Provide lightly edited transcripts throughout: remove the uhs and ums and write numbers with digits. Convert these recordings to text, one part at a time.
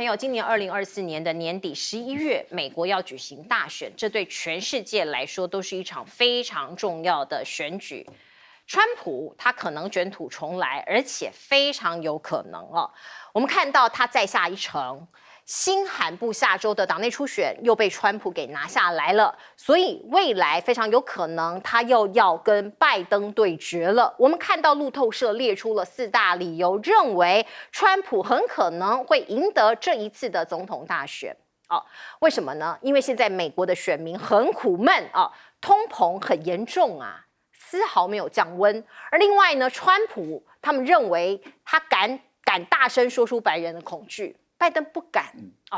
友，今年2024年的年底11月，美国要举行大选，这对全世界来说都是一场非常重要的选举。川普他可能卷土重来，而且非常有可能哦。我们看到他再下一城。新罕布夏州的党内初选又被川普给拿下来了，所以未来非常有可能他又要跟拜登对决了。我们看到路透社列出了4大理由，认为川普很可能会赢得这一次的总统大选。为什么呢？因为现在美国的选民很苦闷啊，通膨很严重啊，丝毫没有降温。而另外呢，川普他们认为他敢大声说出白人的恐惧。拜登不敢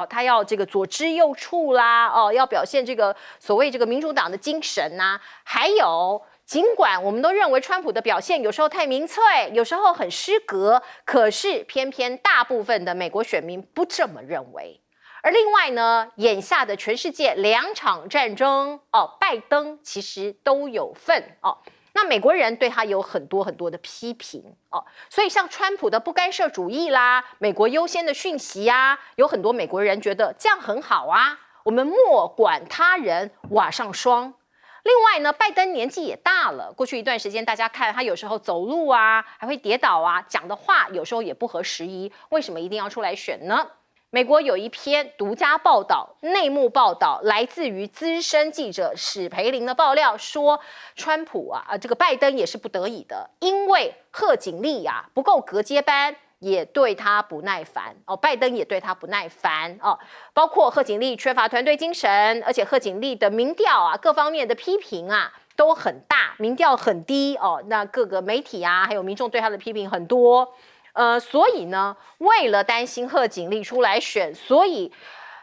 他要这个左支右绌啦，要表现这个所谓这个民主党的精神呐，还有尽管我们都认为川普的表现有时候太民粹，有时候很失格，可是偏偏大部分的美国选民不这么认为。而另外呢，眼下的全世界2场战争拜登其实都有份那美国人对他有很多的批评所以像川普的不干涉主义啦，美国优先的讯息啊，有很多美国人觉得这样很好啊，我们莫管他人瓦上霜。另外呢，拜登年纪也大了，过去一段时间大家看他有时候走路啊还会跌倒啊，讲的话有时候也不合时宜，为什么一定要出来选呢？美国有一篇独家报道，内幕报道，来自于资深记者史培林的爆料说，川普这个拜登也是不得已的，因为贺锦丽不够隔接班，也对他不耐烦拜登也对他不耐烦包括贺锦丽缺乏团队精神，而且贺锦丽的民调各方面的批评都很大，民调很低那各个媒体还有民众对他的批评很多。所以呢，为了担心贺锦丽出来选，所以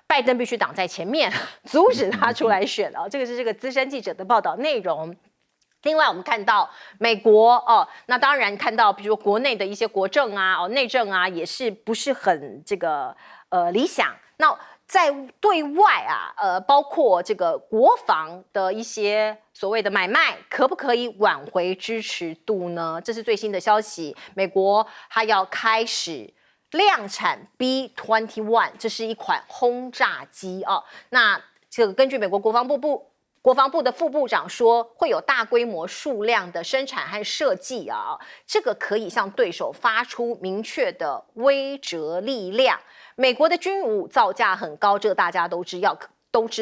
拜登必须挡在前面，阻止他出来选这个是这个资深记者的报道内容。另外，我们看到美国那当然看到，比如说国内的一些国政内政也是不是很这个理想。那在对外包括这个国防的一些所谓的买卖，可不可以挽回支持度呢？这是最新的消息，美国它要开始量产 B-21， 这是一款轰炸机那这个根据美国国防部的副部长说，会有大规模数量的生产和设计这个可以向对手发出明确的威慑力量。美国的军武造价很高，这个大家都知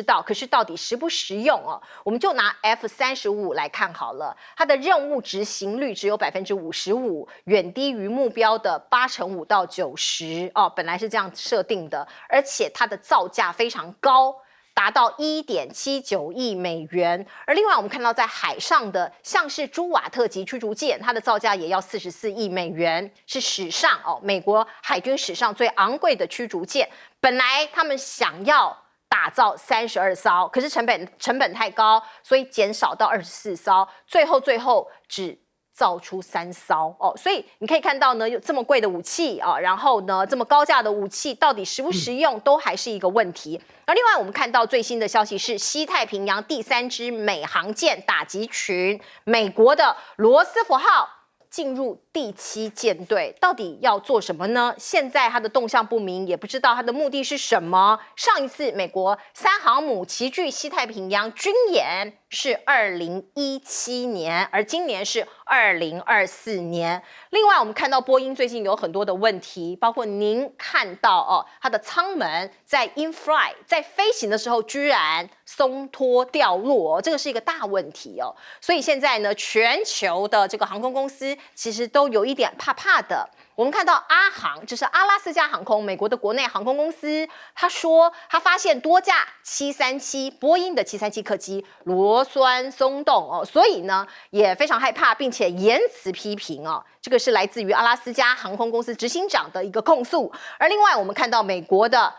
道，可是到底实不实用我们就拿 F-35来看好了，它的任务执行率只有 55%， 远低于目标的85%到90%本来是这样设定的，而且它的造价非常高，达到1.79亿美元。而另外我们看到在海上的像是朱瓦特级驱逐舰，它的造价也要44亿美元，是史上美国海军史上最昂贵的驱逐舰。本来他们想要打造32艘，可是成本太高，所以减少到24艘，最后只造出3艘所以你可以看到呢，有这么贵的武器然后呢这么高价的武器到底实不实用都还是一个问题。而另外我们看到最新的消息是，西太平洋第3支美航舰打击群美国的罗斯福号进入第7舰队，到底要做什么呢？现在它的动向不明，也不知道它的目的是什么。上一次美国3航母齐聚西太平洋军演是2017年，而今年是2024年。另外我们看到波音最近有很多的问题，包括您看到它的舱门在 in flight 在飞行的时候居然松脱掉落这个是一个大问题所以现在呢，全球的这个航空公司其实都有一点怕怕的。我们看到阿航，就是阿拉斯加航空，美国的国内航空公司，他说他发现多架737波音的737客机螺栓松动所以呢也非常害怕，并且言辞批评这个是来自于阿拉斯加航空公司执行长的一个控诉。而另外我们看到美国的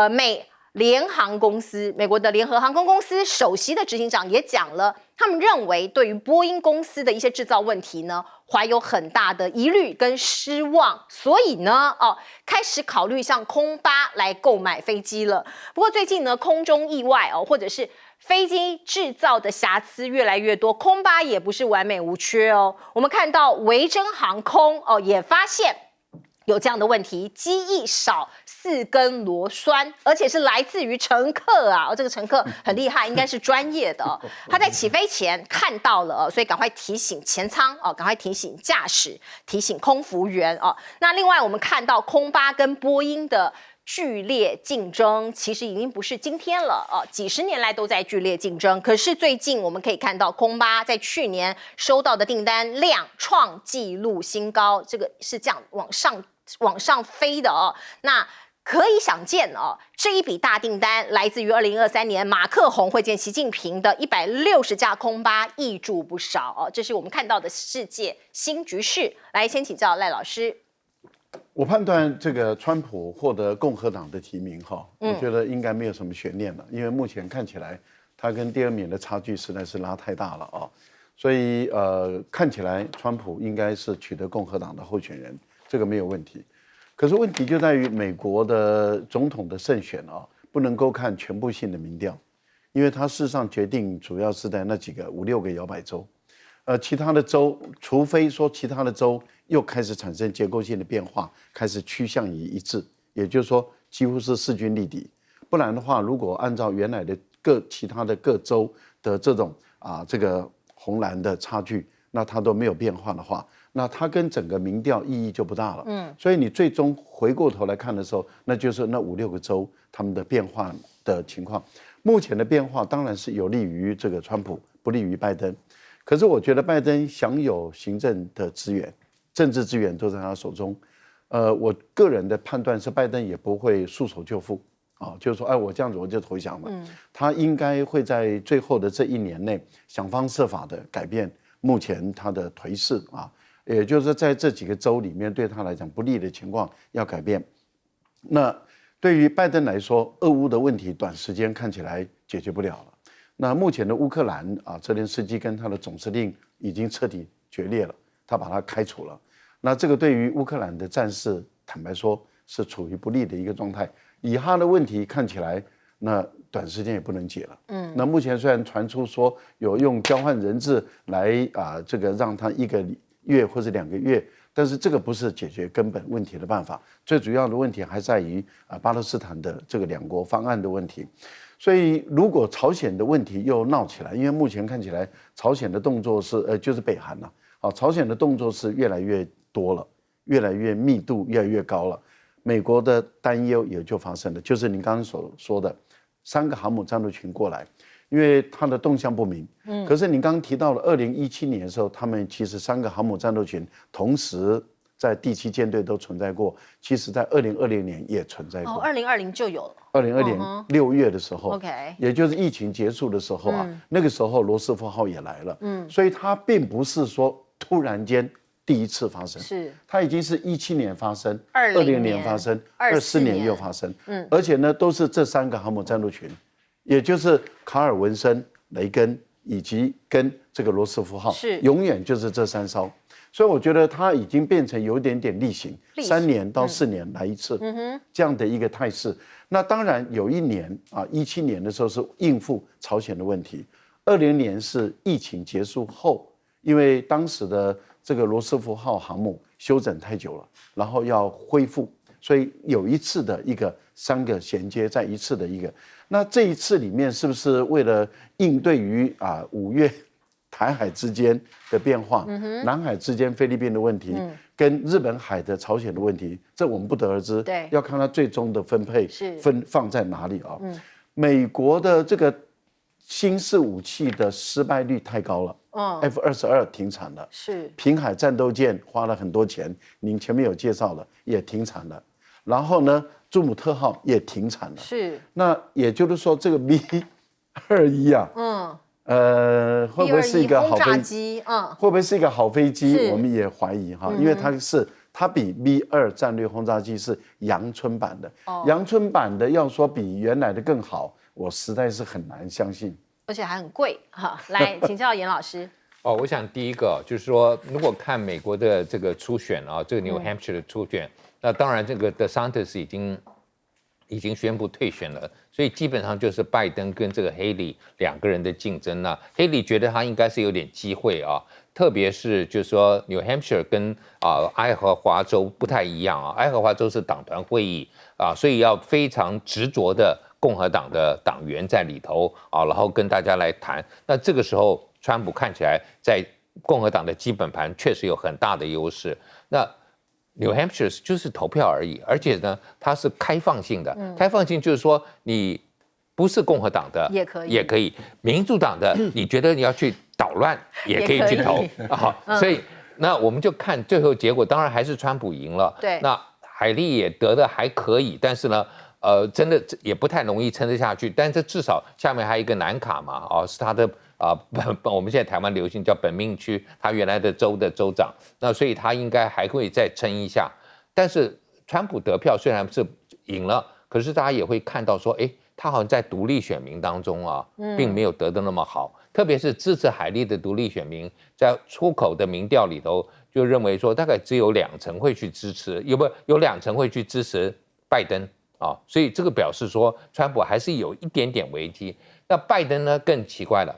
美国的联合航空公司首席的执行长也讲了，他们认为对于波音公司的一些制造问题呢，怀有很大的疑虑跟失望，所以呢，开始考虑向空巴来购买飞机了。不过最近呢，空中意外或者是飞机制造的瑕疵越来越多，空巴也不是完美无缺我们看到维珍航空也发现有这样的问题，机翼少4根螺栓，而且是来自于乘客啊！这个乘客很厉害，应该是专业的哦。他在起飞前看到了，所以赶快提醒前舱哦，赶快提醒驾驶，提醒空服员哦。那另外我们看到空巴跟波音的剧烈竞争，其实已经不是今天了几十年来都在剧烈竞争。可是最近我们可以看到，空巴在去年收到的订单量创纪录新高，这个是这样往上飞的哦。那可以想见哦，这一笔大订单来自于2023年马克宏会见习近平的160架空巴，挹注不少哦。这是我们看到的世界新局势。来，先请教赖老师。我判断这个川普获得共和党的提名我觉得应该没有什么悬念了，因为目前看起来他跟第2名的差距实在是拉太大了所以看起来川普应该是取得共和党的候选人。这个没有问题，可是问题就在于美国的总统的胜选不能够看全部性的民调，因为它事实上决定主要是在那几个5、6个摇摆州，其他的州，除非说其他的州又开始产生结构性的变化，开始趋向于一致，也就是说几乎是势均力敌，不然的话，如果按照原来的其他的各州的这种这个红蓝的差距，那它都没有变化的话，那它跟整个民调意义就不大了。所以你最终回过头来看的时候，那就是那5、6个州他们的变化的情况。目前的变化当然是有利于这个川普，不利于拜登。可是我觉得拜登享有行政的资源，政治资源都在他手中。我个人的判断是，拜登也不会束手就缚就是说，我这样子我就投降了。他应该会在最后的这1年内想方设法的改变目前他的颓势也就是在这几个州里面对他来讲不利的情况要改变。那对于拜登来说，俄乌的问题短时间看起来解决不了了。那目前的乌克兰泽连斯基跟他的总司令已经彻底决裂了，他把他开除了。那这个对于乌克兰的战事，坦白说是处于不利的一个状态。以他的问题看起来，那短时间也不能解了。那目前虽然传出说有用交换人质来这个让他1个月或者2个月，但是这个不是解决根本问题的办法。最主要的问题还在于巴勒斯坦的这个2国方案的问题。所以如果朝鲜的问题又闹起来，因为目前看起来朝鲜的动作是就是北韩朝鲜的动作是越来越多了，越来越密度越来越高了。美国的担忧也就发生了，就是您刚刚所说的3个航母战斗群过来，因为它的动向不明。可是你刚刚提到了2017年的时候，他们其实3个航母战斗群同时在第7舰队都存在过，其实在2020年也存在过。2020就有了。2020 6月的时候，OK， 也就是疫情结束的时候那个时候罗斯福号也来了。所以它并不是说突然间第一次发生，是它已经是17年发生，20年发生，24年又发生。而且呢，都是这3个航母战斗群，也就是卡尔文森、雷根以及跟这个罗斯福号，永远就是这3艘。所以我觉得它已经变成有点例行，3年到4年来一次，这样的一个态势。那当然有1年17年的时候是应付朝鲜的问题，20年是疫情结束后，因为当时的这个罗斯福号航母休整太久了，然后要恢复，所以有一次的一个3个衔接在一次的一个。那这一次里面是不是为了应对于5月台海之间的变化，南海之间菲律宾的问题，跟日本海的朝鲜的问题，这我们不得而知。对，要看它最终的分配放在哪里美国的这个新式武器的失败率太高了。F-22停产了，是平海战斗舰花了很多钱，您前面有介绍了，也停产了。然后呢，朱姆特号也停产了。是，那也就是说，这个 B-21会不会是一个好飞机？会不会是一个好飞机？我们也怀疑因为它比 B-2战略轰炸机是阳春版的。阳春版的要说比原来的更好，我实在是很难相信。而且还很贵来，请教严老师。我想第一个就是说，如果看美国的这个初选这个 New Hampshire 的初选，那当然这个 DeSantis 已经宣布退选了，所以基本上就是拜登跟这个黑利2个人的竞争。黑利觉得他应该是有点机会特别是就是说 New Hampshire 跟爱荷华州不太一样啊，爱荷华州是党团会议啊，所以要非常执着的共和党的党员在里头啊，然后跟大家来谈。那这个时候，川普看起来在共和党的基本盘确实有很大的优势。那 New Hampshire 就是投票而已，而且呢，它是开放性的，开放性就是说你不是共和党的也可以，民主党的你觉得你要去捣乱也可以去投啊，所以那我们就看最后结果，当然还是川普赢了。对，那海莉也得的还可以，但是呢，真的也不太容易撑得下去。但是至少下面还有一个南卡嘛，是他的我们现在台湾流行叫本命区，他原来的州的州长，那所以他应该还会再撑一下。但是川普得票虽然是赢了，可是大家也会看到说，哎，他好像在独立选民当中啊，并没有得的那么好。特别是支持海莉的独立选民，在出口的民调里头，就认为说大概只有2成会去支持，有2成会去支持拜登啊，所以这个表示说，川普还是有一点点危机。那拜登呢更奇怪了，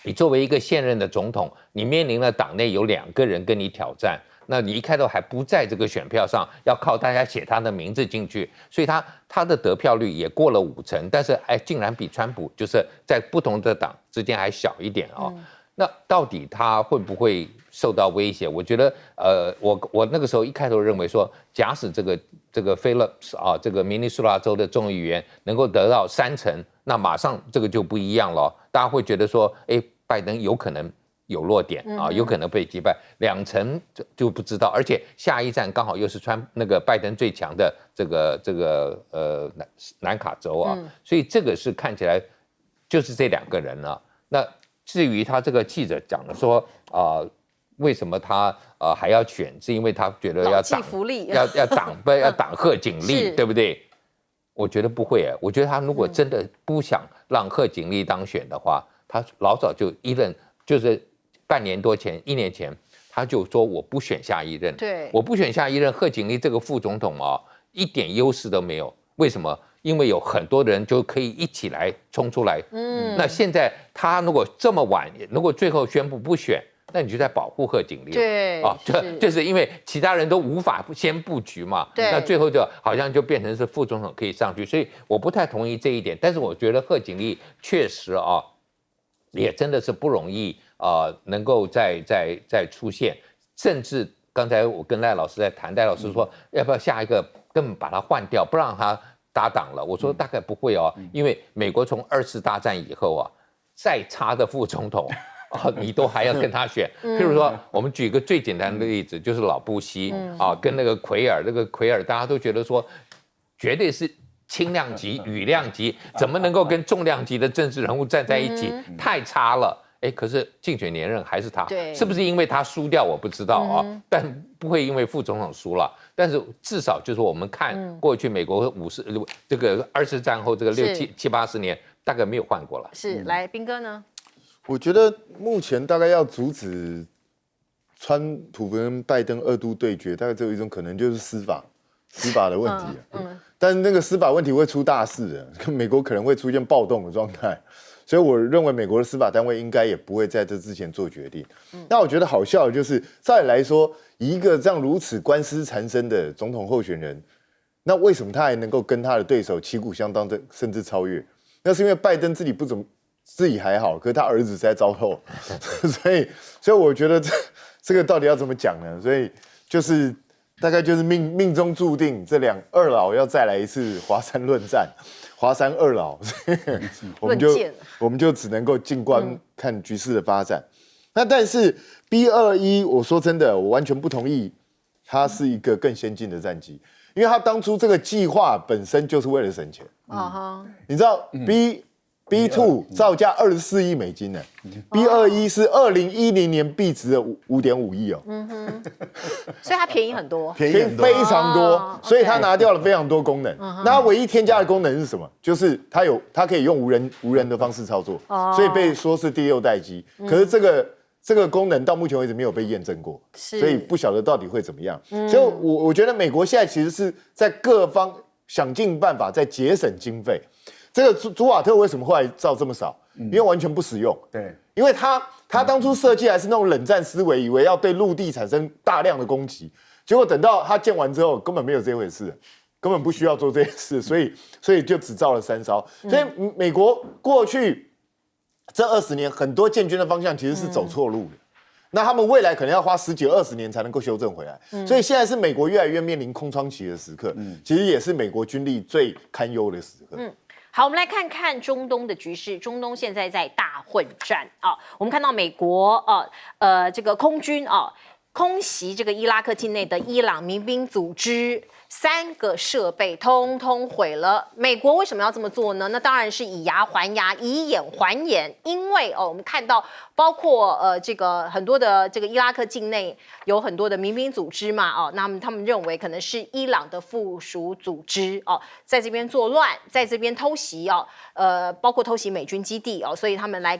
你作为一个现任的总统，你面临了党内有2个人跟你挑战。那你一开头还不在这个选票上，要靠大家写他的名字进去，所以他的得票率也过了50%，但是竟然比川普就是在不同的党之间还小一点啊。那到底他会不会受到威胁？我觉得我那个时候一开头认为说，假使这个 Phillips 啊，这个明尼苏达州的众议员能够得到3成，那马上这个就不一样了，大家会觉得说，哎，拜登有可能有弱点啊，有可能被击败，2成就不知道，而且下一站刚好又是那个拜登最强的这个南卡州啊，所以这个是看起来就是这2个人了。那至于他这个记者讲的说为什么他还要选，是因为他觉得要挡福利，要挡贺锦丽，对不对？我觉得不会我觉得他如果真的不想让贺锦丽当选的话，他老早就就是半年多前1年前，他就说我不选下一任，对，我不选下一任，贺锦丽这个副总统一点优势都没有。为什么？因为有很多人就可以一起来冲出来。那现在他如果这么晚，如果最后宣布不选，那你就在保护贺锦丽。对，就是因为其他人都无法先布局嘛。对，那最后就好像就变成是副总统可以上去，所以我不太同意这一点。但是我觉得贺锦丽确实也真的是不容易能够再出现，甚至刚才我跟赖老师在谈，赖老师说要不要下一个根本把他换掉，不让他搭档了。我说大概不会因为美国从2次大战以后再差的副总统你都还要跟他选。譬如说，我们举个最简单的例子，就是老布希跟那个奎尔，大家都觉得说绝对是轻量级、羽量级，怎么能够跟重量级的政治人物站在一起？太差了。可是竞选连任还是他，是不是因为他输掉我不知道但不会因为副总统输了。但是至少就是我们看过去美国这个2次战后这个6、7、80年，大概没有换过了。是，来彬哥呢？我觉得目前大概要阻止川普跟拜登2度对决，大概只有一种可能，就是司法的问题但那个司法问题会出大事的，美国可能会出现暴动的状态。所以我认为美国的司法单位应该也不会在这之前做决定。那我觉得好笑的就是，照理来说，一个这样如此官司缠身的总统候选人，那为什么他还能够跟他的对手旗鼓相当，甚至超越？那是因为拜登自己还好，可是他儿子实在糟透，所以我觉得这个到底要怎么讲呢？所以就是大概就是命中注定，这二老要再来一次华山论战。华山2老，我们就只能够静观看局势的发展。那但是 B21，我说真的，我完全不同意，它是一个更先进的战机，因为它当初这个计划本身就是为了省钱。你知道B2 造价24亿美金呢，B21是2010年币值的5.5亿所以它便宜很多，便宜非常多，所以它拿掉了非常多功能。那它唯一添加的功能是什么？就是它可以用无人的方式操作，所以被说是第6代机。可是这个功能到目前为止没有被验证过，所以不晓得到底会怎么样。所以我觉得美国现在其实是在各方想尽办法在节省经费。这个朱瓦特为什么后来造这么少？因为完全不实用。对，因为他他当初设计还是那种冷战思维，以为要对陆地产生大量的攻击，结果等到他建完之后，根本没有这回事，根本不需要做这件事，所以就只造了3艘。所以美国过去这20年，很多建军的方向其实是走错路的。那他们未来可能要花10几20年才能够修正回来，所以现在是美国越来越面临空窗期的时刻，其实也是美国军力最堪忧的时刻。好，我们来看看中东的局势。中东现在在大混战啊，我们看到美国这个空军空袭这个伊拉克境内的伊朗民兵组织，3个设备通通毁了。美国为什么要这么做呢？那当然是以牙还牙，以眼还眼。因为我们看到包括这个很多的这个伊拉克境内有很多的民兵组织嘛，那他们认为可能是伊朗的附属组织在这边作乱，在这边偷袭包括偷袭美军基地所以他们来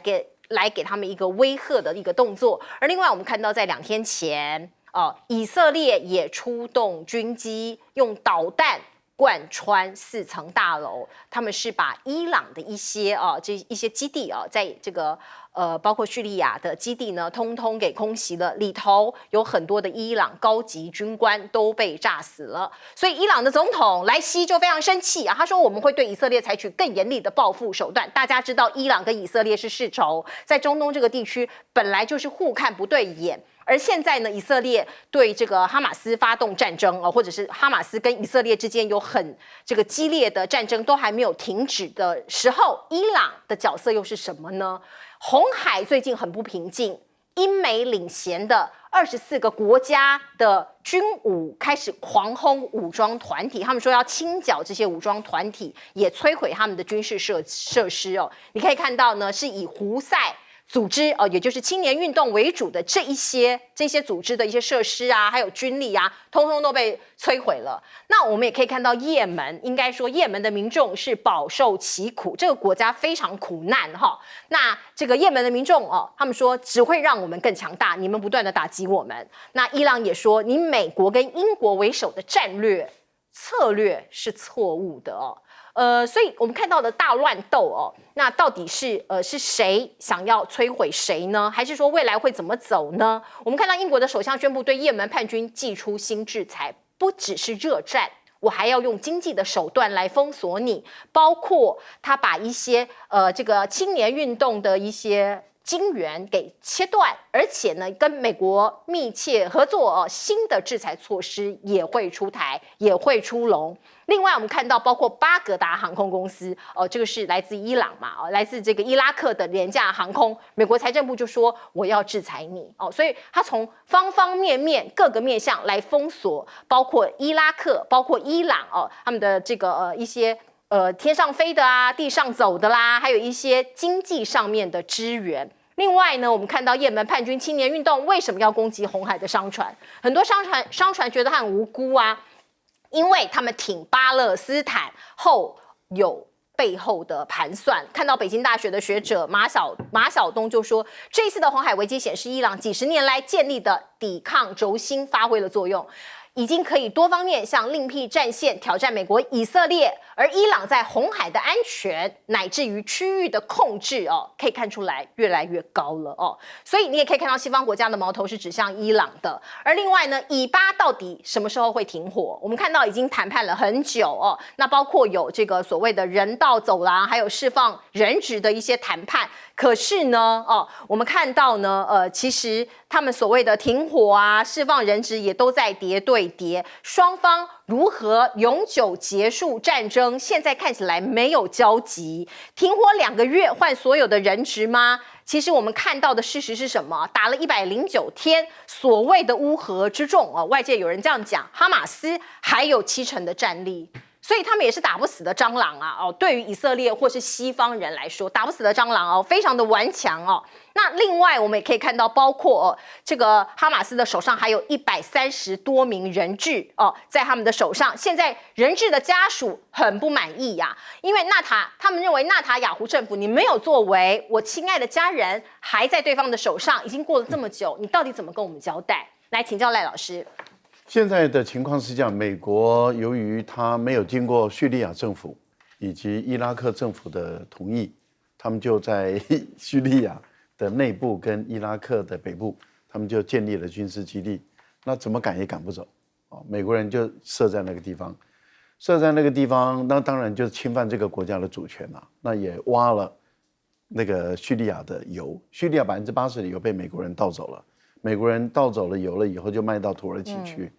给他们一个威吓的一个动作。而另外我们看到在2天前以色列也出动军机，用导弹贯穿4层大楼。他们是把伊朗的一些一些基地在这个包括叙利亚的基地呢，通通给空袭了，里头有很多的伊朗高级军官都被炸死了。所以伊朗的总统莱西就非常生气他说我们会对以色列采取更严厉的报复手段。大家知道伊朗跟以色列是世仇，在中东这个地区本来就是互看不对眼。而现在呢，以色列对这个哈马斯发动战争或者是哈马斯跟以色列之间有很这个激烈的战争都还没有停止的时候，伊朗的角色又是什么呢？红海最近很不平静，英美领衔的24个国家的军武开始狂轰武装团体，他们说要清剿这些武装团体，也摧毁他们的军事设施你可以看到呢，是以胡塞组织也就是青年运动为主的这些组织的一些设施还有军力通通都被摧毁了。那我们也可以看到也门，应该说也门的民众是饱受其苦，这个国家非常苦难那这个也门的民众他们说只会让我们更强大，你们不断的打击我们。那伊朗也说，你美国跟英国为首的战略策略是错误的所以我们看到的大乱斗那到底是谁想要摧毁谁呢？还是说未来会怎么走呢？我们看到英国的首相宣布对也门叛军祭出新制裁，不只是热战，我还要用经济的手段来封锁你，包括他把一些这个青年运动的一些金援给切断，而且呢，跟美国密切合作新的制裁措施也会出台，也会出笼。另外，我们看到包括巴格达航空公司这个是来自伊朗嘛来自这个伊拉克的廉价航空，美国财政部就说我要制裁你所以他从方方面面各个面向来封锁，包括伊拉克，包括伊朗他们的这个一些天上飞的地上走的啦，还有一些经济上面的支援。另外呢，我们看到也门叛军青年运动为什么要攻击红海的商船？很多商船觉得他很无辜因为他们挺巴勒斯坦后有背后的盘算。看到北京大学的学者马晓东就说，这一次的红海危机显示伊朗几10年来建立的抵抗轴心发挥了作用，已经可以多方面向另辟战线挑战美国、以色列，而伊朗在红海的安全乃至于区域的控制可以看出来越来越高了所以你也可以看到西方国家的矛头是指向伊朗的。而另外呢，以巴到底什么时候会停火？我们看到已经谈判了很久那包括有这个所谓的人道走廊，还有释放人质的一些谈判。可是呢我们看到呢其实他们所谓的停火释放人质也都在叠对叠，双方如何永久结束战争，现在看起来没有交集。停火2个月换所有的人质吗？其实我们看到的事实是什么？打了109天，所谓的乌合之众外界有人这样讲，哈马斯还有70%的战力。所以他们也是打不死的蟑螂对于以色列或是西方人来说，打不死的蟑螂非常的顽强那另外我们也可以看到，包括这个哈马斯的手上还有130多名人质在他们的手上。现在人质的家属很不满意因为他们认为纳塔雅胡政府你没有作为，我亲爱的家人还在对方的手上，已经过了这么久，你到底怎么跟我们交代？来请教赖老师。现在的情况是这样，美国由于他没有经过叙利亚政府以及伊拉克政府的同意，他们就在叙利亚的内部跟伊拉克的北部，他们就建立了军事基地。那怎么赶也赶不走，美国人就设在那个地方，那当然就是侵犯这个国家的主权了。那也挖了那个叙利亚的油，叙利亚80%的油被美国人盗走了，美国人盗走了油了以后就卖到土耳其去。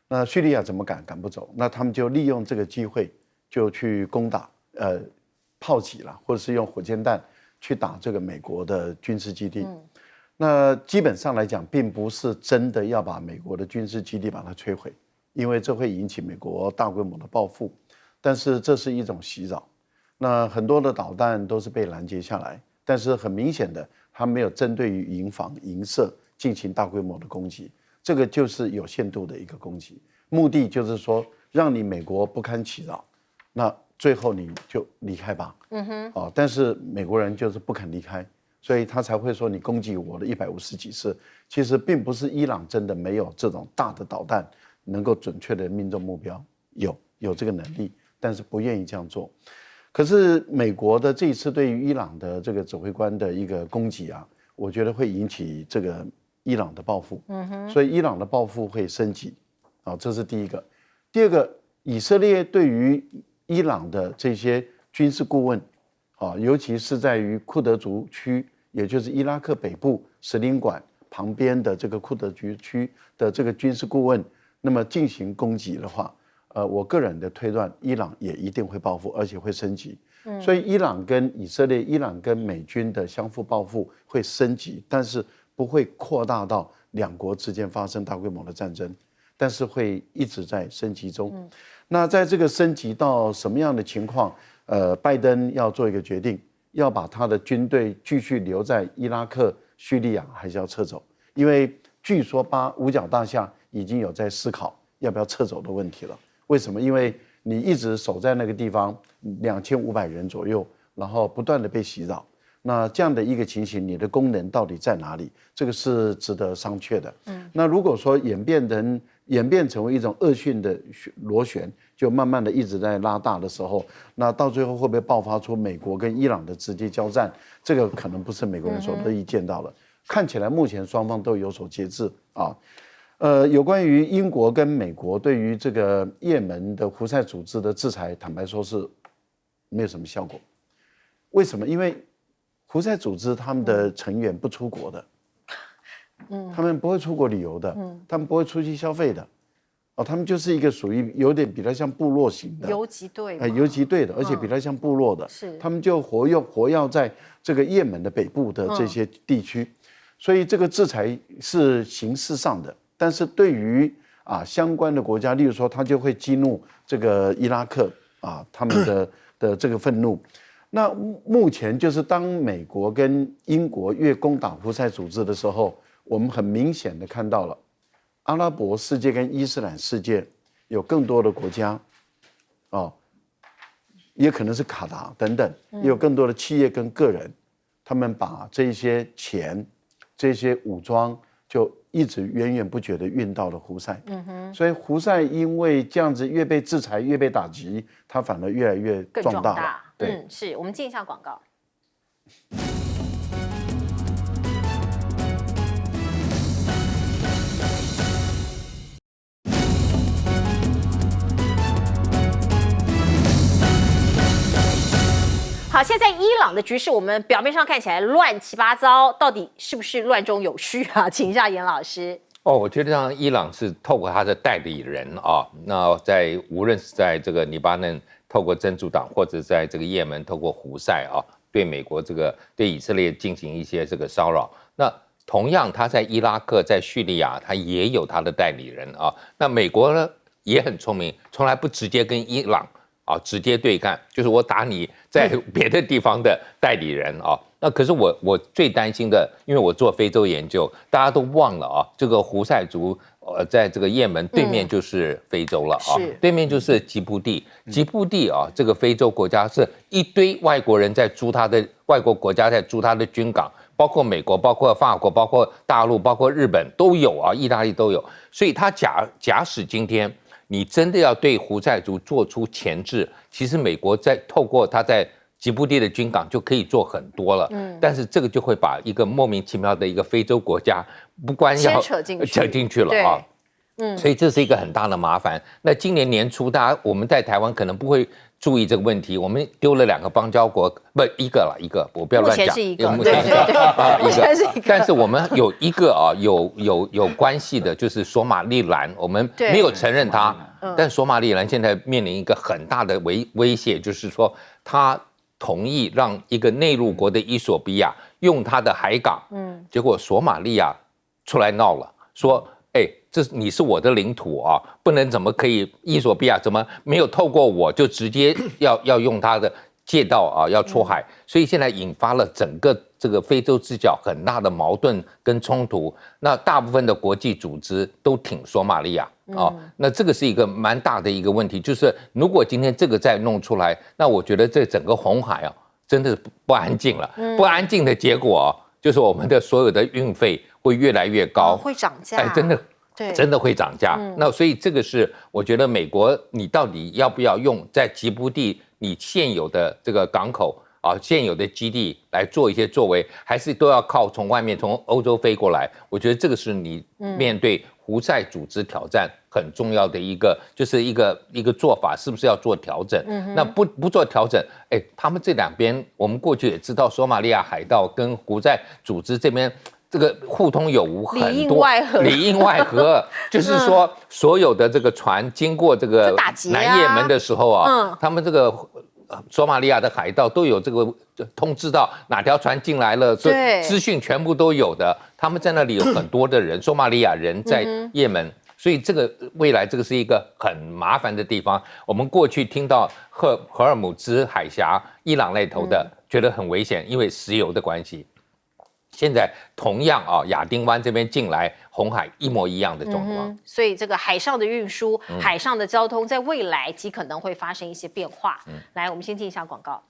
那叙利亚怎么赶不走？那他们就利用这个机会就去攻打，炮击了，或者是用火箭弹去打这个美国的军事基地。那基本上来讲，并不是真的要把美国的军事基地把它摧毁，因为这会引起美国大规模的报复。但是这是一种袭扰。那很多的导弹都是被拦截下来，但是很明显的，它没有针对于营房、营舍进行大规模的攻击。这个就是有限度的一个攻击，目的就是说让你美国不堪其扰，那最后你就离开吧。但是美国人就是不肯离开，所以他才会说你攻击我的150几次。其实并不是伊朗真的没有这种大的导弹能够准确的命中目标，有这个能力，但是不愿意这样做。可是美国的这一次对于伊朗的这个指挥官的一个攻击啊，我觉得会引起这个伊朗的报复，所以伊朗的报复会升级，这是第一个。第二个，以色列对于伊朗的这些军事顾问，尤其是在于库德族区，也就是伊拉克北部使领馆旁边的这个库德族区的这个军事顾问，那么进行攻击的话，我个人的推断，伊朗也一定会报复，而且会升级。所以伊朗跟以色列、伊朗跟美军的相互报复会升级，但是不会扩大到两国之间发生大规模的战争，但是会一直在升级中。那在这个升级到什么样的情况，拜登要做一个决定，要把他的军队继续留在伊拉克、叙利亚，还是要撤走？因为据说五角大厦已经有在思考要不要撤走的问题了。为什么？因为你一直守在那个地方，2500人左右，然后不断的被袭扰。那这样的一个情形，你的功能到底在哪里？这个是值得商榷的。那如果说演变成为一种恶性的螺旋，就慢慢的一直在拉大的时候，那到最后会不会爆发出美国跟伊朗的直接交战？这个可能不是美国人所乐意见到的。看起来目前双方都有所节制啊。有关于英国跟美国对于这个也门的胡塞组织的制裁，坦白说是没有什么效果。为什么？因为胡塞组织他们的成员不出国的，他们不会出国旅游的，他们不会出去消费的，他们就是一个属于有点比较像部落型的游击队，游击队的，而且比较像部落的，是他们就活跃在这个也门的北部的这些地区，所以这个制裁是形式上的，但是对于相关的国家，例如说，他就会激怒这个伊拉克他们的这个愤怒。那目前就是当美国跟英国越攻打胡塞组织的时候，我们很明显的看到了阿拉伯世界跟伊斯兰世界有更多的国家，也可能是卡达等等，也有更多的企业跟个人，他们把这些钱、这些武装就一直源源不绝的运到了胡塞。所以胡塞因为这样子越被制裁越被打击，它反而越来越壮大了。对，是我们进一下广告。好，现在伊朗的局势，我们表面上看起来乱七八糟，到底是不是乱中有序啊？请一下严老师。我觉得像伊朗是透过他的代理人那无论是在这个黎巴嫩透过真主党，或者在这个也门透过胡塞对美国对以色列进行一些这个骚扰。那同样他在伊拉克、在叙利亚，他也有他的代理人那美国呢也很聪明，从来不直接跟伊朗直接对干，就是我打你在别的地方的代理人那可是我最担心的，因为我做非洲研究，大家都忘了这个胡塞族在这个也门对面就是非洲了对面就是吉布地，吉布地这个非洲国家是一堆外国人在租他的外国国家在租他的军港，包括美国、包括法国、包括大陆、包括日本都有意大利都有，所以他假使今天你真的要对胡塞族做出钳制，其实美国透过他在吉布地的军港就可以做很多了。但是这个就会把一个莫名其妙的一个非洲国家不光要扯进去了啊。所以这是一个很大的麻烦。那今年年初，我们在台湾可能不会注意这个问题，我们丢了2个邦交国，不一个，我不要乱讲，目前是一个，对，目前是一个。但是我们有一个有关系的，就是索马利兰，我们没有承认它，但索马利兰现在面临一个很大的威胁，就是说他同意让一个内陆国的伊索比亚用它的海港，结果索马利亚出来闹了，说。你是我的领土啊，不能怎么可以？伊索比亚怎么没有透过我就直接要用它的界道啊，要出海？所以现在引发了整个这个非洲之角很大的矛盾跟冲突。那大部分的国际组织都挺索马利亚啊，那这个是一个蛮大的一个问题。就是如果今天这个再弄出来，那我觉得这整个红海啊，真的是不安静了。不安静的结果就是我们的所有的运费会越来越高，会涨价。真的会涨价。那所以这个是我觉得美国你到底要不要用在吉布地你现有的这个港口现有的基地来做一些作为，还是都要靠从外面从欧洲飞过来？我觉得这个是你面对胡塞组织挑战很重要的一个，就是一个做法，是不是要做调整？那不做调整，他们这两边我们过去也知道，索马利亚海盗跟胡塞组织这边。这个互通有无，很多里应外合，就是说所有的这个船经过这个南也门的时候他们这个索马利亚的海盗都有这个通知到哪条船进来了，资讯全部都有的。他们在那里有很多的人，索马利亚人在也门，所以这个未来这个是一个很麻烦的地方。我们过去听到荷尔姆兹海峡、伊朗那头的觉得很危险，因为石油的关系。现在同样亚丁湾这边进来，红海一模一样的状况，所以这个海上的运输、海上的交通，在未来极可能会发生一些变化。来，我们先进一下广告。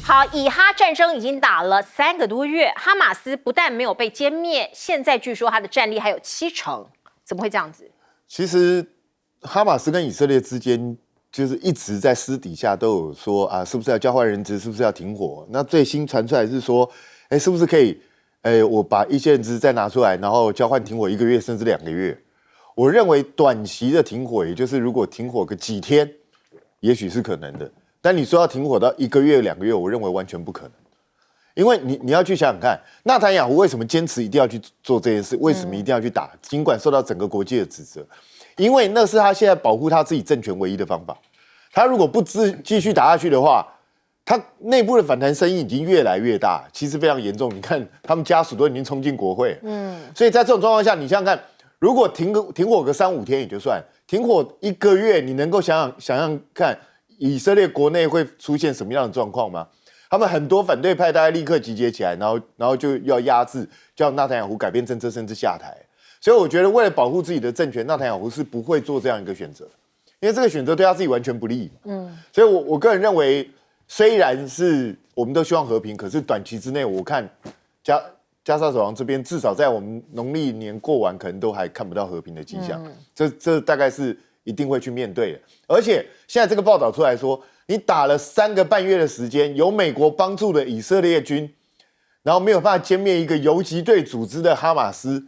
好，以哈战争已经打了3个多月，哈马斯不但没有被歼灭，现在据说他的战力还有70%，怎么会这样子？其实哈马斯跟以色列之间就是一直在私底下都有说是不是要交换人质，是不是要停火？那最新传出来是说，是不是可以，我把一些人质再拿出来，然后交换停火1个月甚至2个月？我认为短期的停火，也就是如果停火个几天，也许是可能的。但你说要停火到1个月、2个月，我认为完全不可能，因为你要去想想看，纳坦雅胡为什么坚持一定要去做这件事？为什么一定要去打？尽管受到整个国际的指责，因为那是他现在保护他自己政权唯一的方法。他如果不继续打下去的话，他内部的反弹声音已经越来越大，其实非常严重。你看他们家属都已经冲进国会，所以在这种状况下，你想想看，如果停火个3-5天也就算，停火1个月，你能够想象看？以色列国内会出现什么样的状况吗？他们很多反对派大概立刻集结起来，然后就要压制，叫纳坦雅胡改变政策，甚至下台。所以我觉得，为了保护自己的政权，纳坦雅胡是不会做这样一个选择，因为这个选择对他自己完全不利。所以我个人认为，虽然是我们都希望和平，可是短期之内，我看加沙走廊这边至少在我们农历年过完，可能都还看不到和平的迹象。这大概是一定会去面对的。而且现在这个报道出来说，你打了3个半月的时间，有美国帮助的以色列军，然后没有办法歼灭一个游击队组织的哈马斯，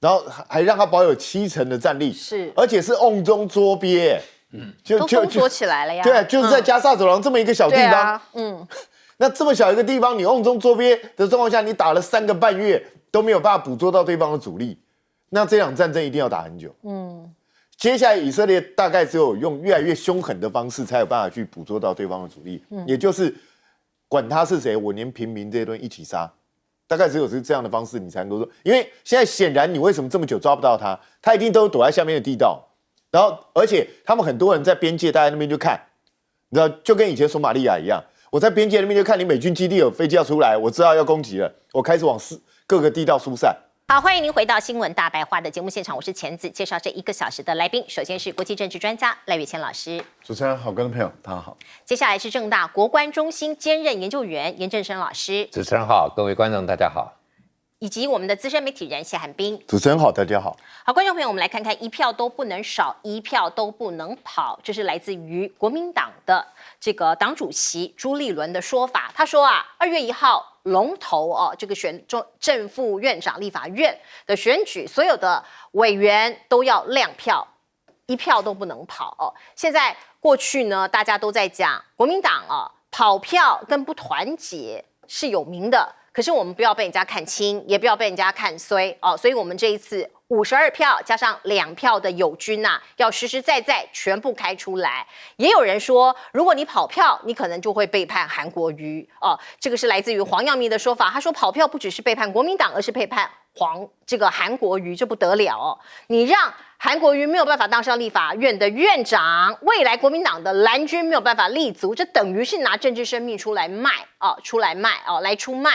然后还让他保有70%的战力，是，而且是瓮中捉鳖，都封锁起来了呀。对，就是在加沙走廊这么一个小地方，那这么小一个地方，你瓮中捉鳖的状况下，你打了3个半月都没有办法捕捉到对方的主力，那这场战争一定要打很久。接下来以色列大概只有用越来越凶狠的方式，才有办法去捕捉到对方的主力，也就是管他是谁，我连平民这些东西一起杀。大概只有是这样的方式，你才能够说，因为现在显然你为什么这么久抓不到他？他一定都躲在下面的地道，然后而且他们很多人在边界，大家那边就看，你知道，就跟以前索马利亚一样，我在边界那边就看你美军基地有飞机要出来，我知道要攻击了，我开始往各个地道疏散。好，欢迎您回到新闻大白话的节目现场，我是钱子，介绍这1个小时的来宾。首先是国际政治专家赖岳谦老师，主持人好，观众朋友大家好。接下来是政大国关中心兼任研究员严正声老师，主持人好，各位观众大家好。以及我们的资深媒体人谢汉斌。主持人好，大家好。好，观众朋友，我们来看看一票都不能少，一票都不能跑，这是来自于国民党的这个党主席朱立伦的说法。他说啊，2月1号龙头哦，这个选正副院长立法院的选举，所有的委员都要亮票，一票都不能跑哦。现在过去呢，大家都在讲国民党啊跑票跟不团结是有名的。可是我们不要被人家看轻，也不要被人家看衰哦，所以我们这一次52票加上2票的友军呐，要实实在在全部开出来。也有人说，如果你跑票，你可能就会背叛韩国瑜哦。这个是来自于黄耀明的说法，他说跑票不只是背叛国民党，而是背叛韩国瑜，这不得了哦。你让韩国瑜没有办法当上立法院的院长，未来国民党的蓝军没有办法立足，这等于是拿政治生命出来卖哦，来出卖。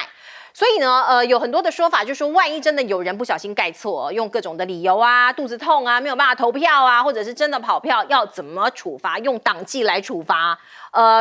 所以呢，有很多的说法，就是说，万一真的有人不小心盖错，用各种的理由啊，肚子痛啊，没有办法投票啊，或者是真的跑票，要怎么处罚？用党纪来处罚。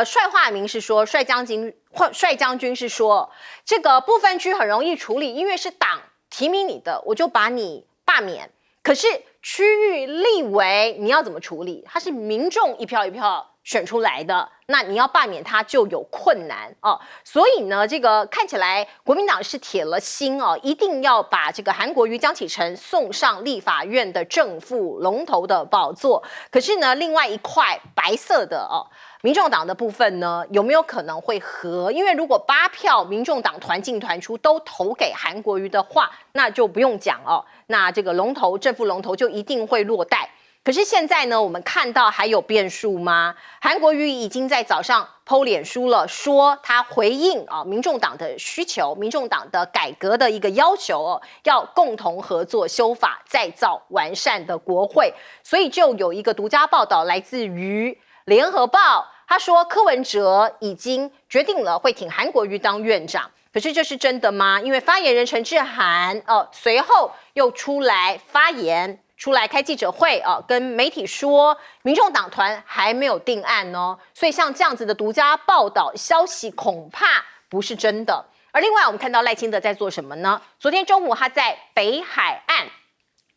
帅化明是说，帅将军是说，这个不分区很容易处理，因为是党提名你的，我就把你罢免。可是区域立委你要怎么处理？它是民众一票一票选出来的，那你要罢免他就有困难哦。所以呢，这个看起来国民党是铁了心哦，一定要把这个韩国瑜、江启臣送上立法院的正副龙头的宝座。可是呢，另外一块白色的哦，民众党的部分呢，有没有可能会合？因为如果8票民众党团进团出都投给韩国瑜的话，那就不用讲哦，那这个正副龙头就一定会落袋。可是现在呢，我们看到还有变数吗？韩国瑜已经在早上po脸书了，说他回应民众党的需求，民众党的改革的一个要求哦，要共同合作修法，再造完善的国会。所以就有一个独家报道来自于联合报，他说柯文哲已经决定了会挺韩国瑜当院长。可是这是真的吗？因为发言人陈志涵随后又出来发言。出来开记者会跟媒体说，民众党团还没有定案哦，所以像这样子的独家报道消息恐怕不是真的。而另外我们看到赖清德在做什么呢？昨天中午他在北海岸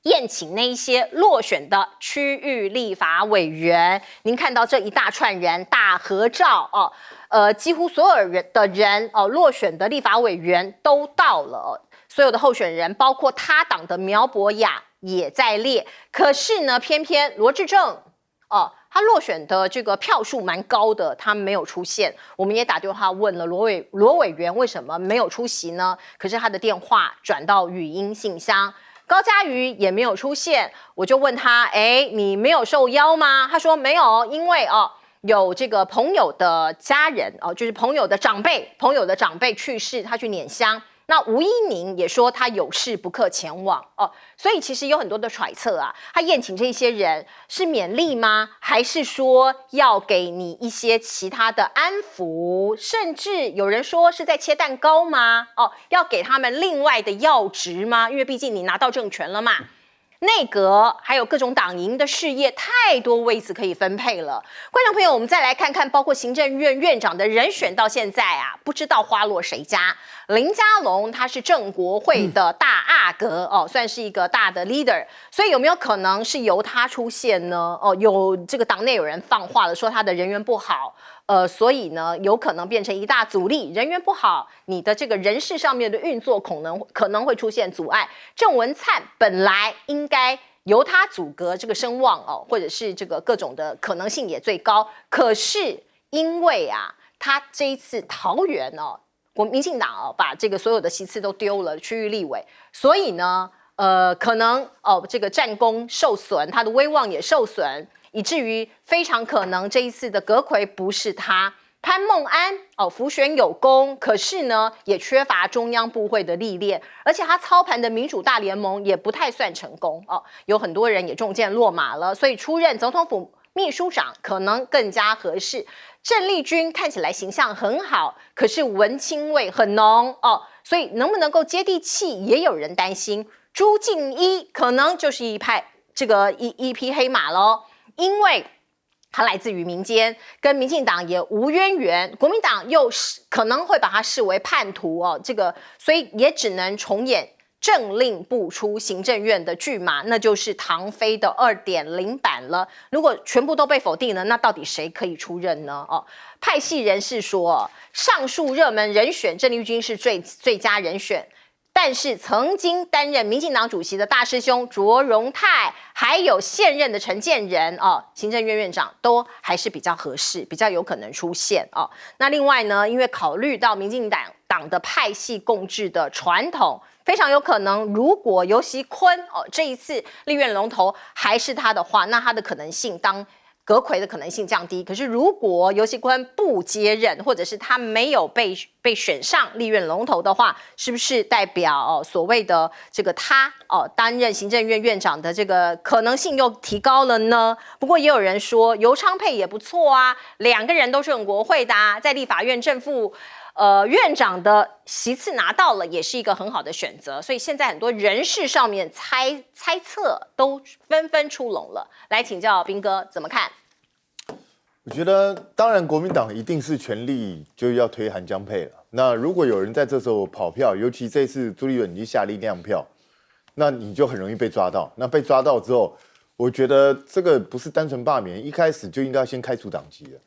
宴请那一些落选的区域立法委员，您看到这一大串人大合照几乎所有人落选的立法委员都到了所有的候选人包括他党的苗博雅也在列，可是呢，偏偏罗致政他落选的这个票数蛮高的，他没有出现。我们也打电话问了罗委员为什么没有出席呢？可是他的电话转到语音信箱。高嘉瑜也没有出现，我就问他，你没有受邀吗？他说没有，因为有这个朋友的家人就是朋友的长辈去世，他去拈香。那吴依宁也说他有事不克前往所以其实有很多的揣测啊，他宴请这些人是勉励吗？还是说要给你一些其他的安抚？甚至有人说是在切蛋糕吗？要给他们另外的要职吗？因为毕竟你拿到政权了嘛。内阁还有各种党营的事业，太多位子可以分配了。观众朋友，我们再来看看，包括行政院院长的人选到现在不知道花落谁家。林佳龙他是正国会的大阿哥算是一个大的 leader， 所以有没有可能是由他出现呢？有这个党内有人放话了，说他的人缘不好。所以呢，有可能变成一大阻力，人缘不好，你的这个人事上面的运作可能会出现阻碍。郑文灿本来应该由他阻隔这个声望或者是这个各种的可能性也最高，可是因为他这一次桃园民进党把这个所有的席次都丢了，区域立委，所以呢，可能这个战功受损，他的威望也受损。以至于非常可能这一次的阁揆不是他。潘孟安辅选有功，可是呢也缺乏中央部会的历练，而且他操盘的民主大联盟也不太算成功有很多人也中箭落马了，所以出任总统府秘书长可能更加合适。郑丽君看起来形象很好，可是文青味很浓所以能不能够接地气，也有人担心。朱敬一可能就是一匹黑马喽，因为他来自于民间，跟民进党也无渊源，国民党又可能会把他视为叛徒哦，所以也只能重演政令不出行政院的剧码，那就是唐飞的2.0版了。如果全部都被否定了，那到底谁可以出任呢？派系人士说，上述热门人选郑丽君是最佳人选。但是曾经担任民进党主席的大师兄卓荣泰，还有现任的陈建仁行政院院长都还是比较合适，比较有可能出现那另外呢，因为考虑到民进党的派系共治的传统，非常有可能，如果游锡堃这一次立院龙头还是他的话，那他的可能性当阁揆的可能性降低。可是如果游锡堃不接任，或者是他没有被选上立院龙头的话，是不是代表所谓的他担任行政院院长的这个可能性又提高了呢？不过也有人说游昌沛也不错啊，2个人都是很国会的在立法院正副院长的席次拿到了，也是一个很好的选择。所以现在很多人事上面猜测都纷纷出笼了。来请教彬哥怎么看？我觉得，当然国民党一定是全力就要推韩江配了。那如果有人在这时候跑票，尤其这次朱立伦已经下令亮票，那你就很容易被抓到。那被抓到之后，我觉得这个不是单纯罢免，一开始就应该先开除党籍了，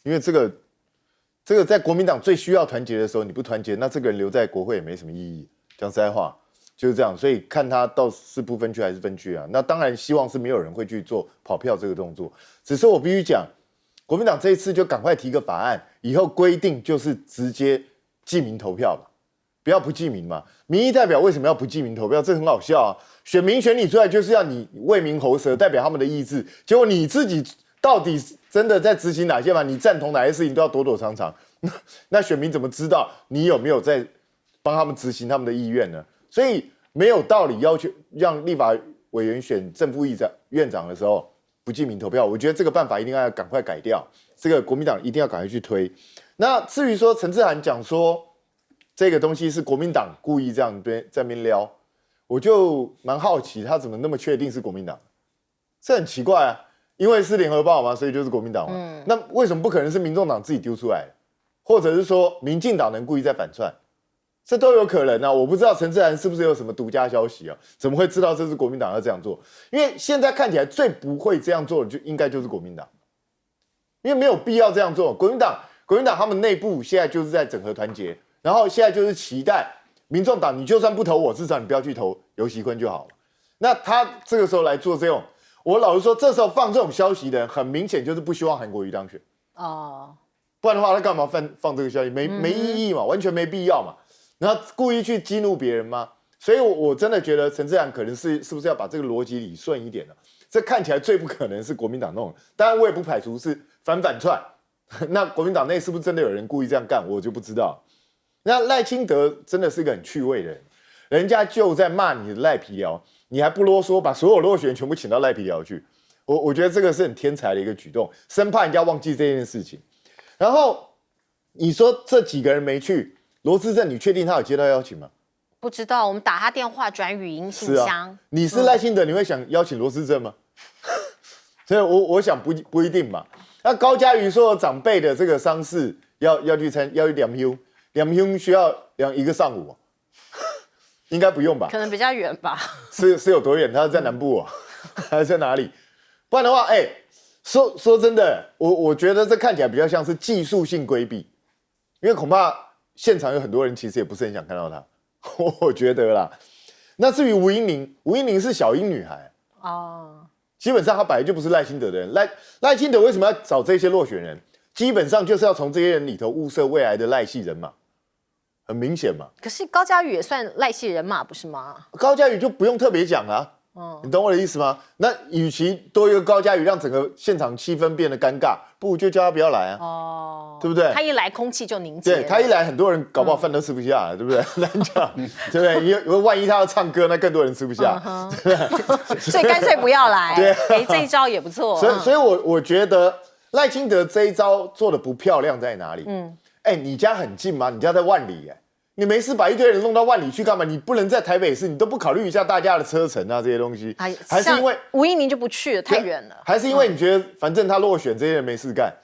因为这个在国民党最需要团结的时候，你不团结，那这个人留在国会也没什么意义。讲实在话，就是这样。所以看他到是不分区还是分区啊？那当然希望是没有人会去做跑票这个动作。只是我必须讲，国民党这一次就赶快提个法案，以后规定就是直接记名投票吧，不要不记名嘛。民意代表为什么要不记名投票？这很好笑啊！选民选你出来就是要你为民喉舌，代表他们的意志，结果你自己到底真的在执行哪些嘛？你赞同哪些事情都要躲躲藏藏，那选民怎么知道你有没有在帮他们执行他们的意愿呢？所以没有道理要求让立法委员选正副院长的时候不记名投票。我觉得这个办法一定要赶快改掉，这个国民党一定要赶快去推。那至于说陈志涵讲说这个东西是国民党故意这样在那边撩，我就蛮好奇他怎么那么确定是国民党，这很奇怪啊。因为是联合报嘛，所以就是国民党嘛。那为什么不可能是民众党自己丢出来的，或者是说民进党人故意在反串？这都有可能啊。我不知道陈志涵是不是有什么独家消息啊？怎么会知道这是国民党要这样做？因为现在看起来最不会这样做的就应该就是国民党，因为没有必要这样做。国民党他们内部现在就是在整合团结，然后现在就是期待民众党，你就算不投我，至少你不要去投游锡堃就好了。那他这个时候来做这种。我老实说，这时候放这种消息的人，很明显就是不希望韩国瑜当选不然的话，他干嘛放这个消息？没意义嘛，完全没必要嘛。然后故意去激怒别人吗？所以我真的觉得陈志涵可能是不是要把这个逻辑理顺一点呢？这看起来最不可能是国民党弄的，当然我也不排除是反串。那国民党内是不是真的有人故意这样干，我就不知道。那赖清德真的是一个很趣味的人，人家就在骂你的赖皮寮。你还不啰嗦，把所有落选全部请到赖皮寮去，我觉得这个是很天才的一个举动，生怕人家忘记这件事情。然后你说这几个人没去，罗致政，你确定他有接到邀请吗？不知道，我们打他电话转语音信箱。你是赖清德，你会想邀请罗致政吗？所以我想不一定嘛。那高嘉瑜说长辈的这个丧事要去两休需要一个上午。应该不用吧？可能比较远吧。是有多远？他在南部还是在哪里？不然的话，说真的，我觉得这看起来比较像是技术性规避，因为恐怕现场有很多人其实也不是很想看到他，我觉得啦。那至于吴音玲是小英女孩基本上她本来就不是赖清德的人。赖清德为什么要找这些落选人？基本上就是要从这些人里头物色未来的赖系人马。很明显嘛，可是高嘉瑜也算赖系人马不是吗？高嘉瑜就不用特别讲你懂我的意思吗？那与其多一个高嘉瑜让整个现场气氛变得尴尬，不如就叫他不要来对不对？他一来空气就凝结，对他一来很多人搞不好饭都吃不下对不对？难讲，对不对？因为万一他要唱歌，那更多人吃不下，对不对？所以干脆不要来。对，这一招也不错。所以我觉得赖清德这一招做的不漂亮在哪里？你家很近吗？你家在万里你没事把一堆人弄到万里去干嘛？你不能在台北市，你都不考虑一下大家的车程啊这些东西，还是因为吴怡宁就不去了，太远了，还是因为你觉得反正他落选，这些人没事干，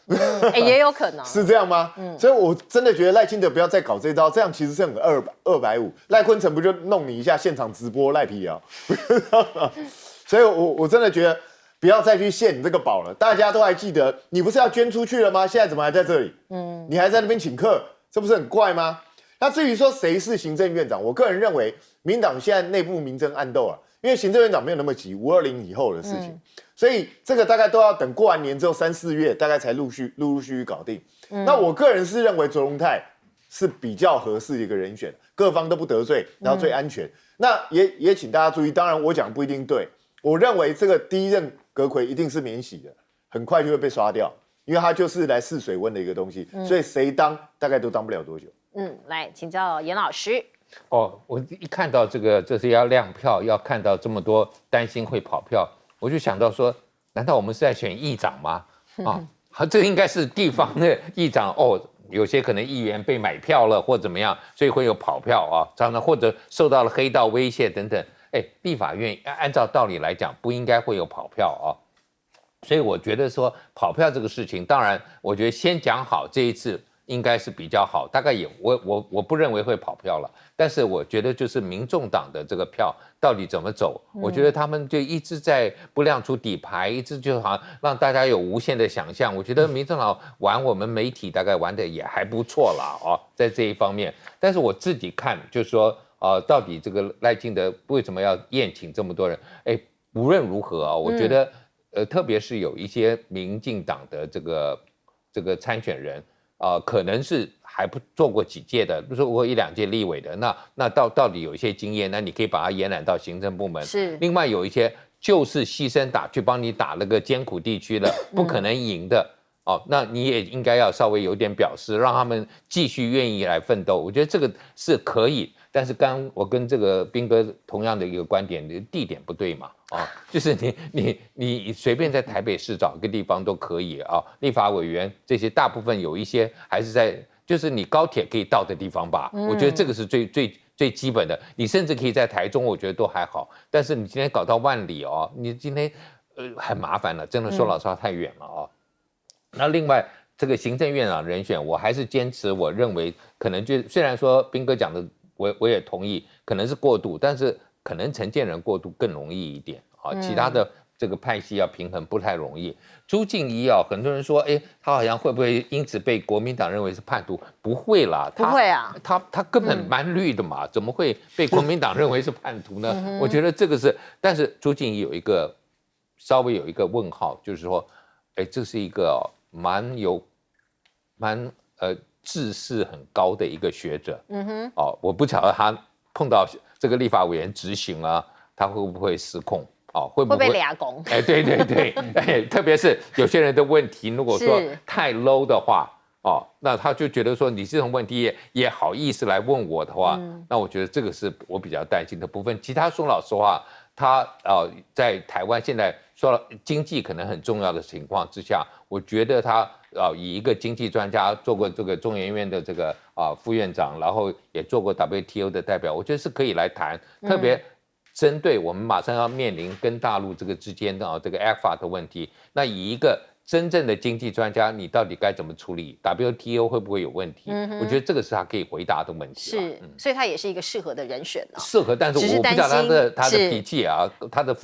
也有可能是这样吗？所以我真的觉得赖清德不要再搞这招，这样其实是很250。赖坤成不就弄你一下现场直播赖皮啊？所以我真的觉得不要再去献你这个宝了。大家都还记得你不是要捐出去了吗？现在怎么还在这里？你还在那边请客，这不是很怪吗？那至于说谁是行政院长，我个人认为民党现在内部明争暗斗啊，因为行政院长没有那么急，520以后的事情，所以这个大概都要等过完年之后3、4月，大概才陆陆续续搞定。那我个人是认为卓荣泰是比较合适的一个人选，各方都不得罪，然后最安全。那也请大家注意，当然我讲不一定对，我认为这个第一任阁揆一定是免洗的，很快就会被刷掉，因为他就是来试水温的一个东西，所以谁当大概都当不了多久。来请教严老师。我一看到这是要亮票，要看到这么多担心会跑票，我就想到说，难道我们是在选议长吗？这应该是地方的议长有些可能议员被买票了或怎么样，所以会有跑票啊，常常或者受到了黑道威胁等等。立法院按照道理来讲不应该会有跑票啊，所以我觉得说跑票这个事情，当然我觉得先讲好这一次。应该是比较好，大概我不认为会跑票了，但是我觉得就是民众党的这个票到底怎么走，我觉得他们就一直在不亮出底牌，一直就好像让大家有无限的想象。我觉得民众党玩我们媒体大概玩的也还不错啦在这一方面。但是我自己看就是说到底这个赖清德为什么要宴请这么多人？无论如何我觉得特别是有一些民进党的这个参选人。可能是还不做过几届的，做过1、2届立委的，那到底有一些经验，那你可以把它延揽到行政部门。是，另外有一些就是牺牲去帮你打那个艰苦地区的，不可能赢的那你也应该要稍微有点表示，让他们继续愿意来奋斗。我觉得这个是可以，但是刚我跟这个彬哥同样的一个观点，地点不对嘛。就是你随便在台北市找一个地方都可以立法委员这些大部分有一些还是在就是你高铁可以到的地方吧，我觉得这个是最基本的。你甚至可以在台中，我觉得都还好。但是你今天搞到万里你今天很麻烦了，真的说老实话太远了那另外这个行政院长人选，我还是坚持，我认为可能就虽然说彬哥讲的我也同意，可能是过渡，但是。可能陈建仁过渡更容易一点其他的这个派系要平衡不太容易。朱敬一很多人说，他好像会不会因此被国民党认为是叛徒？不会啦，不会啊，他根本蛮绿的嘛，怎么会被国民党认为是叛徒呢？我觉得这个是，但是朱敬一稍微有一个问号，就是说，这是一个蛮知识很高的一个学者，我不晓得他碰到。这个立法委员执行了，他会不会失控？会不会被俩拱？对，特别是有些人的问题，如果说太 low 的话，那他就觉得说你这种问题也好意思来问我的话，那我觉得这个是我比较担心的部分。其他说老实话，他在台湾现在说了经济可能很重要的情况之下，我觉得他以一个经济专家做过这个中研院的这个副院长，然后也做过 WTO 的代表，我觉得是可以来谈，特别针对我们马上要面临跟大陆这个之间的这个 ECFA 的问题，那以一个真正的经济专家，你到底该怎么处理 WTO 会不会有问题？我觉得这个是他可以回答的问题。是，所以他也是一个适合的人选适合，但是我不知道他的脾气他的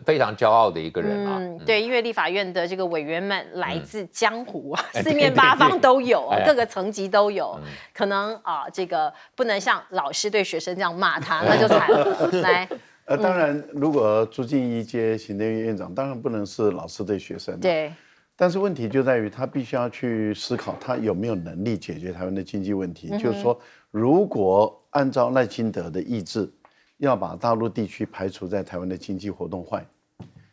非常骄傲的一个人对，因为立法院的这个委员们来自江湖四面八方都有，各个层级都有，可能这个不能像老师对学生这样骂他，那就惨了。来。当然，如果朱敬一接行政院院长，当然不能是老师对学生。对。但是问题就在于他必须要去思考，他有没有能力解决台湾的经济问题。就是说，如果按照赖清德的意志，要把大陆地区排除在台湾的经济活动外，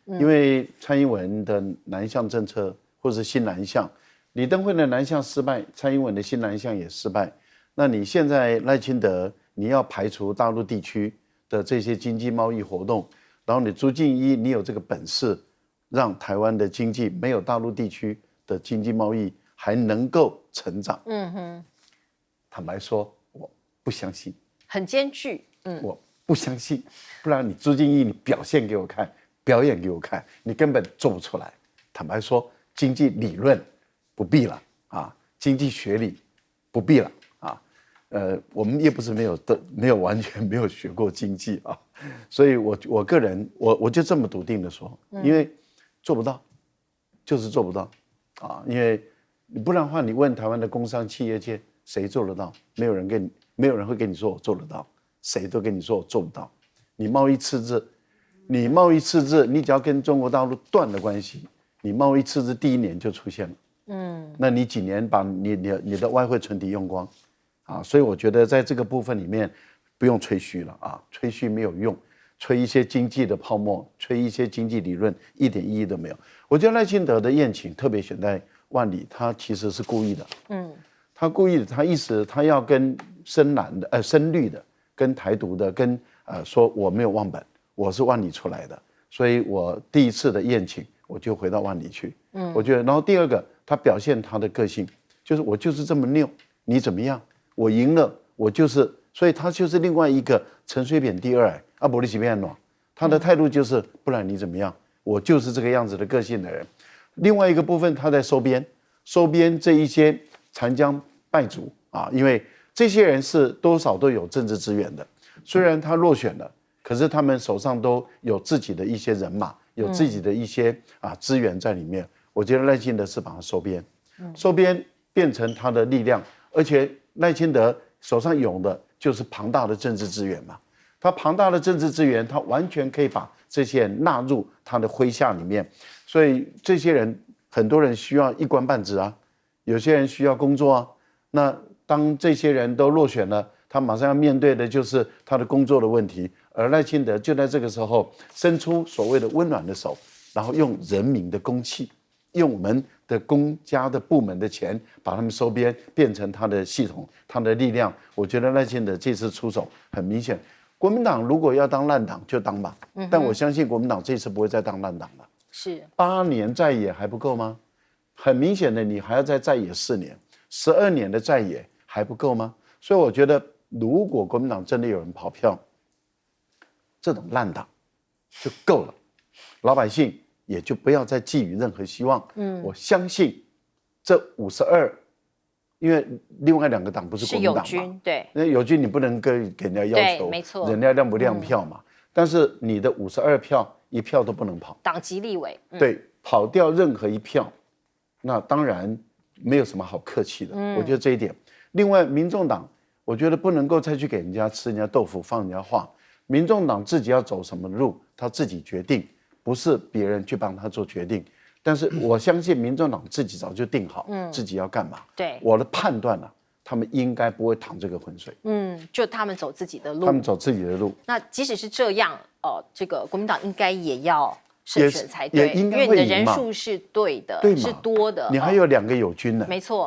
因为蔡英文的南向政策或是新南向，李登辉的南向失败，蔡英文的新南向也失败。那你现在赖清德，你要排除大陆地区的这些经济贸易活动，然后你朱敬一，你有这个本事，让台湾的经济没有大陆地区的经济贸易还能够成长。坦白说，不相信，很艰巨。我不相信，不然你朱敬义你表现给我看，表演给我看，你根本做不出来。坦白说，经济理论不必了啊，经济学理不必了啊。我们也不是没有完全没有学过经济啊，所以我个人我就这么笃定的说，因为做不到，就是做不到啊，因为你不然的话，你问台湾的工商企业界谁做得到？没有人会跟你说我做得到，谁都跟你说我做不到。你贸易赤字，你只要跟中国大陆断了关系，你贸易赤字第一年就出现了，那你几年把你的外汇存底用光？啊，所以我觉得在这个部分里面，不用吹嘘了啊，吹嘘没有用，吹一些经济的泡沫，吹一些经济理论，一点意义都没有。我觉得赖清德的宴请特别选在万里，他其实是故意的，他故意的，他意思他要跟深绿的，跟台独的，跟说我没有忘本，我是万里出来的，所以我第一次的宴请我就回到万里去，我觉得，然后第二个他表现他的个性，就是我就是这么拗，你怎么样？我赢了，我就是，所以他就是另外一个陈水扁第二阿伯利奇变暖，他的态度就是，不然你怎么样？我就是这个样子的个性的人。另外一个部分，他在收编这一些残江败卒啊，因为这些人是多少都有政治资源的，虽然他落选了，可是他们手上都有自己的一些人马，有自己的一些资源在里面。我觉得赖清德是把他收编变成他的力量，而且赖清德手上有的就是庞大的政治资源嘛，他庞大的政治资源，他完全可以把这些人纳入他的麾下里面，所以这些人很多人需要一官半职啊，有些人需要工作啊，那当这些人都落选了，他马上要面对的就是他的工作的问题，而赖清德就在这个时候伸出所谓的温暖的手，然后用人民的公器，用我们的公家的部门的钱把他们收编，变成他的系统，他的力量。我觉得赖清德这次出手很明显，国民党如果要当烂党就当吧，但我相信国民党这次不会再当烂党了。是8年在野还不够吗？很明显的，你还要再野4年，12年的在野还不够吗？所以我觉得，如果国民党真的有人跑票，这种烂党就够了，老百姓也就不要再寄予任何希望。我相信这52，因为另外2个党不是国民党嘛，是友军，对，那友军你不能给人家要求，没错，人家亮不亮票嘛。但是你的52票1票都不能跑，党籍立委，对，跑掉任何1票，那当然没有什么好客气的。我觉得这一点。另外，民众党，我觉得不能够再去给人家吃人家豆腐，放人家话。民众党自己要走什么路，他自己决定，不是别人去帮他做决定。但是我相信民众党自己早就定好，自己要干嘛。对，我的判断啊，他们应该不会淌这个浑水。就他们走自己的路。他们走自己的路。那即使是这样，这个国民党应该也要胜选才对，也应该因为你的会赢嘛人数是对的，对嘛是多的。你还有2个友军呢。没错。